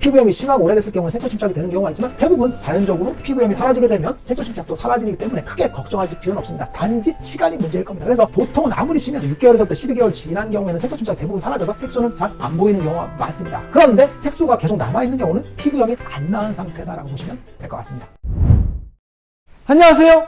피부염이 심하고 오래됐을 경우는 색소 침착이 되는 경우가 있지만 대부분 자연적으로 피부염이 사라지게 되면 색소 침착도 사라지기 때문에 크게 걱정할 필요는 없습니다. 단지 시간이 문제일 겁니다. 그래서 보통은 아무리 심해도 6개월에서부터 12개월 지난 경우에는 색소 침착이 대부분 사라져서 색소는 잘 안 보이는 경우가 많습니다. 그런데 색소가 계속 남아있는 경우는 피부염이 안 나은 상태다라고 보시면 될 것 같습니다. 안녕하세요,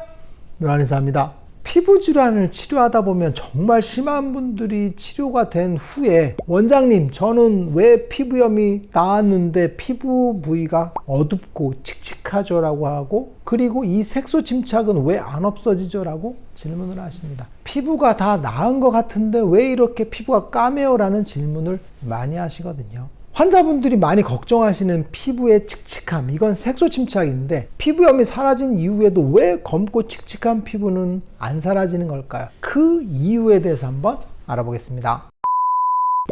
묘한의사입니다. 피부질환을 치료하다 보면 정말 심한 분들이 치료가 된 후에 원장님, 저는 왜 피부염이 나았는데 피부 부위가 어둡고 칙칙하죠? 라고 하고, 그리고 이 색소 침착은 왜 안 없어지죠? 라고 질문을 하십니다. 피부가 다 나은 것 같은데 왜 이렇게 피부가 까매요? 라는 질문을 많이 하시거든요. 환자분들이 많이 걱정하시는 피부의 칙칙함, 이건 색소 침착인데 피부염이 사라진 이후에도 왜 검고 칙칙한 피부는 안 사라지는 걸까요? 그 이유에 대해서 한번 알아보겠습니다.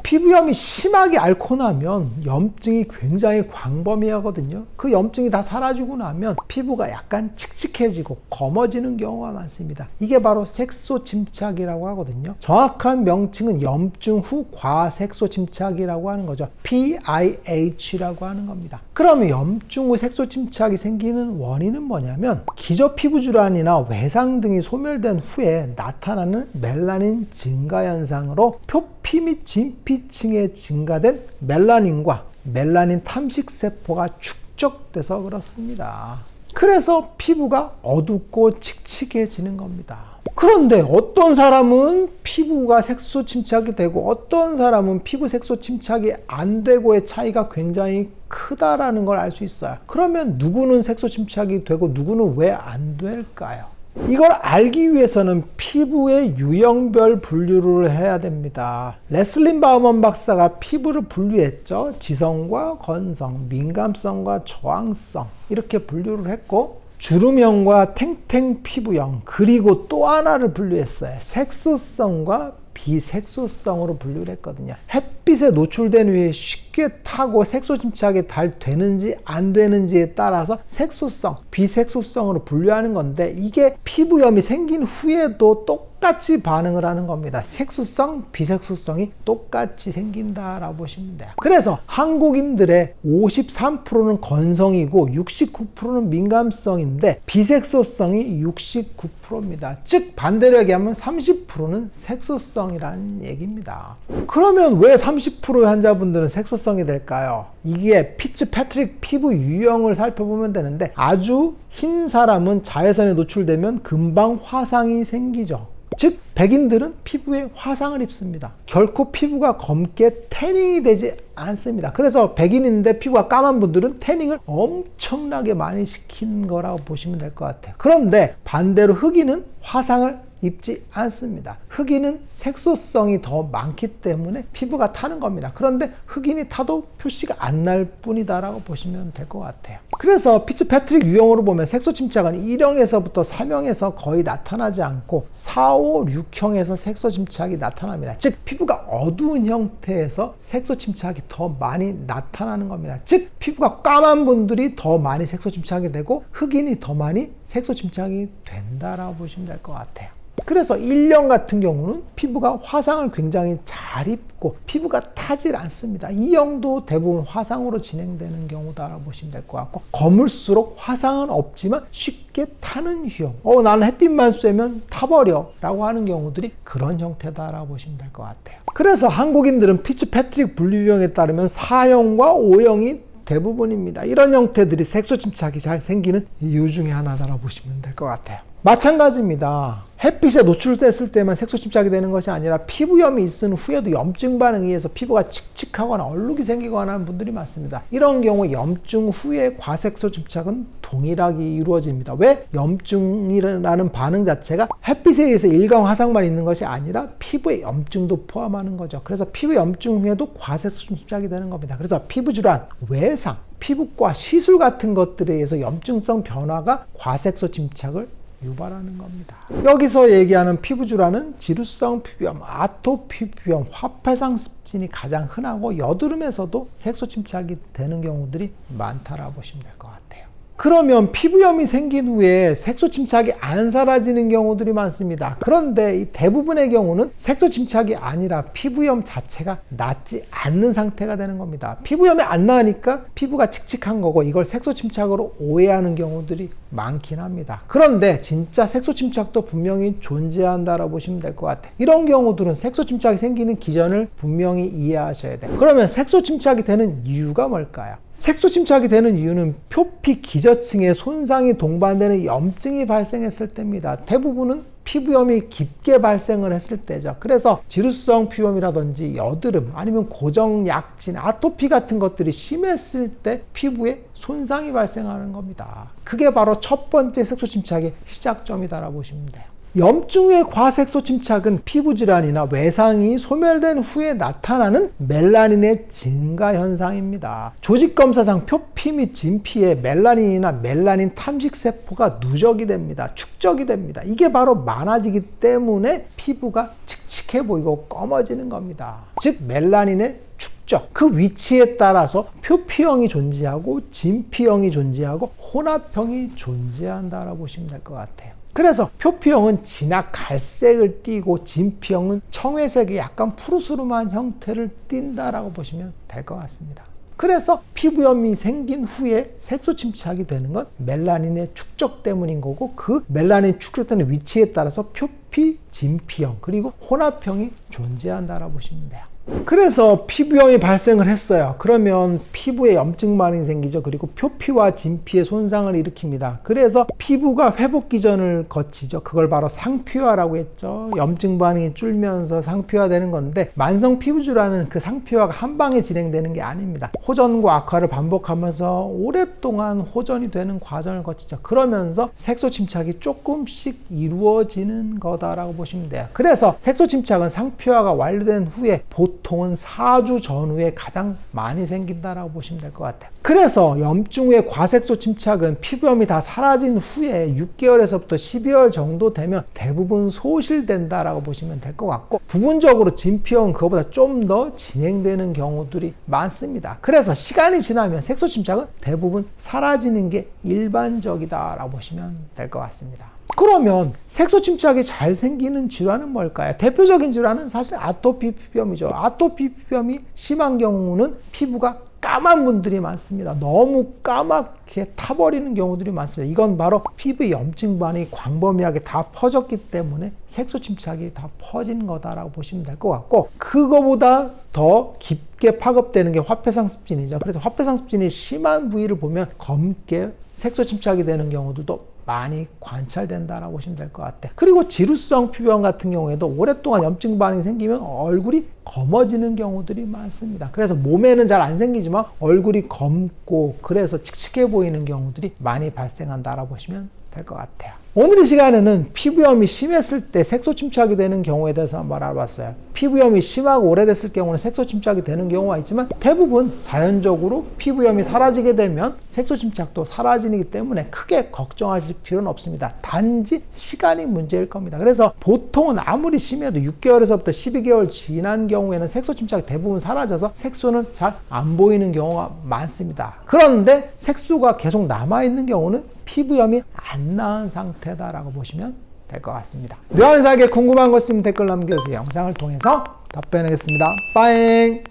피부염이 심하게 앓고 나면 염증이 굉장히 광범위하거든요. 그 염증이 다 사라지고 나면 피부가 약간 칙칙해지고 검어지는 경우가 많습니다. 이게 바로 색소 침착이라고 하거든요. 정확한 명칭은 염증 후 과색소 침착이라고 하는 거죠. PIH라고 하는 겁니다. 그러면 염증 후 색소 침착이 생기는 원인은 뭐냐면 기저 피부 질환이나 외상 등이 소멸된 후에 나타나는 멜라닌 증가 현상으로 표피 및 진피층에 증가된 멜라닌과 멜라닌 탐식세포가 축적돼서 그렇습니다. 그래서 피부가 어둡고 칙칙해지는 겁니다. 그런데 어떤 사람은 피부가 색소 침착이 되고 어떤 사람은 피부 색소 침착이 안 되고의 차이가 굉장히 크다라는 걸 알 수 있어요. 그러면 누구는 색소 침착이 되고 누구는 왜 안 될까요? 이걸 알기 위해서는 피부의 유형별 분류를 해야 됩니다. 레슬린 바우먼 박사가 피부를 분류했죠. 지성과 건성, 민감성과 저항성, 이렇게 분류를 했고, 주름형과 탱탱 피부형, 그리고 또 하나를 분류했어요. 색소성과 비색소성으로 분류를 했거든요. 햇빛에 노출된 후에 쉽게 타고 색소 침착이 잘 되는지 안 되는지에 따라서 색소성, 비색소성으로 분류하는 건데, 이게 피부염이 생긴 후에도 똑같이 반응을 하는 겁니다. 색소성, 비색소성이 똑같이 생긴다라고 보시면 돼요. 그래서 한국인들의 53%는 건성이고 69%는 민감성인데 비색소성이 69%입니다. 즉 반대로 얘기하면 30%는 색소성이라는 얘기입니다. 그러면 왜 30%의 환자분들은 색소성이 될까요? 이게 피츠패트릭 피부 유형을 살펴보면 되는데, 아주 흰 사람은 자외선에 노출되면 금방 화상이 생기죠. 즉 백인들은 피부에 화상을 입습니다. 결코 피부가 검게 태닝이 되지 않습니다. 그래서 백인인데 피부가 까만 분들은 태닝을 엄청나게 많이 시킨 거라고 보시면 될 것 같아요. 그런데 반대로 흑인은 화상을 입지 않습니다. 흑인은 색소성이 더 많기 때문에 피부가 타는 겁니다. 그런데 흑인이 타도 표시가 안 날 뿐이다라고 보시면 될 것 같아요. 그래서 피츠패트릭 유형으로 보면 색소 침착은 1형에서부터 3형에서 거의 나타나지 않고 4, 5, 6형에서 색소 침착이 나타납니다. 즉 피부가 어두운 형태에서 색소 침착이 더 많이 나타나는 겁니다. 즉 피부가 까만 분들이 더 많이 색소 침착이 되고 흑인이 더 많이 색소 침착이 된다라고 보시면 될 것 같아요. 그래서 1형 같은 경우는 피부가 화상을 굉장히 잘 입고 피부가 타질 않습니다. 2형도 대부분 화상으로 진행되는 경우다라고 보시면 될 것 같고, 검을수록 화상은 없지만 쉽게 타는 유형, 나는 햇빛만 쐬면 타버려 라고 하는 경우들이 그런 형태다라고 보시면 될 것 같아요. 그래서 한국인들은 피츠패트릭 분류 유형에 따르면 4형과 5형이 대부분입니다. 이런 형태들이 색소 침착이 잘 생기는 이유 중에 하나다라고 보시면 될 것 같아요. 마찬가지입니다. 햇빛에 노출됐을 때만 색소 침착이 되는 것이 아니라 피부염이 있은 후에도 염증 반응에 의해서 피부가 칙칙하거나 얼룩이 생기거나 하는 분들이 많습니다. 이런 경우 염증 후에 과색소 침착은 동일하게 이루어집니다. 왜? 염증이라는 반응 자체가 햇빛에 의해서 일광 화상만 있는 것이 아니라 피부의 염증도 포함하는 거죠. 그래서 피부 염증 후에도 과색소 침착이 되는 겁니다. 그래서 피부 질환, 외상, 피부과 시술 같은 것들에 의해서 염증성 변화가 과색소 침착을 유발하는 겁니다. 여기서 얘기하는 피부질환은 지루성 피부염, 아토피 피부염, 화폐상 습진이 가장 흔하고 여드름에서도 색소 침착이 되는 경우들이 많다라고 보시면 될 것 같아요. 그러면 피부염이 생긴 후에 색소 침착이 안 사라지는 경우들이 많습니다. 그런데 이 대부분의 경우는 색소 침착이 아니라 피부염 자체가 낫지 않는 상태가 되는 겁니다. 피부염이 안 나으니까 피부가 칙칙한 거고 이걸 색소 침착으로 오해하는 경우들이 많긴 합니다. 그런데 진짜 색소 침착도 분명히 존재한다라고 보시면 될 것 같아요. 이런 경우들은 색소 침착이 생기는 기전을 분명히 이해하셔야 돼요. 그러면 색소 침착이 되는 이유가 뭘까요? 색소 침착이 되는 이유는 표피 기저층에 손상이 동반되는 염증이 발생했을 때입니다. 대부분은 피부염이 깊게 발생을 했을 때죠. 그래서 지루성 피부염이라든지 여드름 아니면 고정약진, 아토피 같은 것들이 심했을 때 피부에 손상이 발생하는 겁니다. 그게 바로 첫 번째 색소 침착의 시작점이다라고 보시면 돼요. 염증 후 과색소 침착은 피부질환이나 외상이 소멸된 후에 나타나는 멜라닌의 증가 현상입니다. 조직검사상 표피 및 진피에 멜라닌이나 멜라닌 탐식세포가 누적이 됩니다. 축적이 됩니다. 이게 바로 많아지기 때문에 피부가 칙칙해 보이고 검어지는 겁니다. 즉 멜라닌의 축적, 그 위치에 따라서 표피형이 존재하고 진피형이 존재하고 혼합형이 존재한다라고 보시면 될 것 같아요. 그래서 표피형은 진한 갈색을 띠고 진피형은 청회색의 약간 푸르스름한 형태를 띈다라고 보시면 될 것 같습니다. 그래서 피부염이 생긴 후에 색소 침착이 되는 건 멜라닌의 축적 때문인 거고 그 멜라닌 축적되는 위치에 따라서 표피, 진피형 그리고 혼합형이 존재한다라고 보시면 돼요. 그래서 피부염이 발생을 했어요. 그러면 피부에 염증 반응이 생기죠. 그리고 표피와 진피에 손상을 일으킵니다. 그래서 피부가 회복 기전을 거치죠. 그걸 바로 상피화라고 했죠. 염증 반응이 줄면서 상피화되는 건데 만성 피부질환은 그 상피화가 한 방에 진행되는 게 아닙니다. 호전과 악화를 반복하면서 오랫동안 호전이 되는 과정을 거치죠. 그러면서 색소 침착이 조금씩 이루어지는 거다라고 보시면 돼요. 그래서 색소 침착은 상피화가 완료된 후에 보통은 4주 전후에 가장 많이 생긴다라고 보시면 될 것 같아요. 그래서 염증 후의 과색소 침착은 피부염이 다 사라진 후에 6개월에서부터 12개월 정도 되면 대부분 소실된다라고 보시면 될 것 같고 부분적으로 진피염은 그거보다 좀 더 진행되는 경우들이 많습니다. 그래서 시간이 지나면 색소 침착은 대부분 사라지는 게 일반적이다라고 보시면 될 것 같습니다. 그러면 색소 침착이 잘 생기는 질환은 뭘까요? 대표적인 질환은 사실 아토피 피부염이죠. 아토피 피부염이 심한 경우는 피부가 까만 분들이 많습니다. 너무 까맣게 타버리는 경우들이 많습니다. 이건 바로 피부의 염증 반응이 광범위하게 다 퍼졌기 때문에 색소 침착이 다 퍼진 거다라고 보시면 될 것 같고 그거보다 더 깊게 파급되는 게 화폐상습진이죠. 그래서 화폐상습진이 심한 부위를 보면 검게 색소 침착이 되는 경우도 많이 관찰된다라고 보시면 될 것 같아요. 그리고 지루성 피부염 같은 경우에도 오랫동안 염증 반응이 생기면 얼굴이 검어지는 경우들이 많습니다. 그래서 몸에는 잘 안 생기지만 얼굴이 검고 그래서 칙칙해 보이는 경우들이 많이 발생한다라고 보시면 될 것 같아요. 오늘 이 시간에는 피부염이 심했을 때 색소 침착이 되는 경우에 대해서 한번 알아봤어요. 피부염이 심하고 오래됐을 경우는 색소 침착이 되는 경우가 있지만 대부분 자연적으로 피부염이 사라지게 되면 색소 침착도 사라지기 때문에 크게 걱정하실 필요는 없습니다. 단지 시간이 문제일 겁니다. 그래서 보통은 아무리 심해도 6개월에서부터 12개월 지난 경우에는 색소 침착이 대부분 사라져서 색소는 잘 안 보이는 경우가 많습니다. 그런데 색소가 계속 남아있는 경우는 피부염이 안 나은 상태다라고 보시면 될 것 같습니다. 묘한사에게 궁금한 것 있으면 댓글 남겨주세요. 영상을 통해서 답변하겠습니다. 빠잉!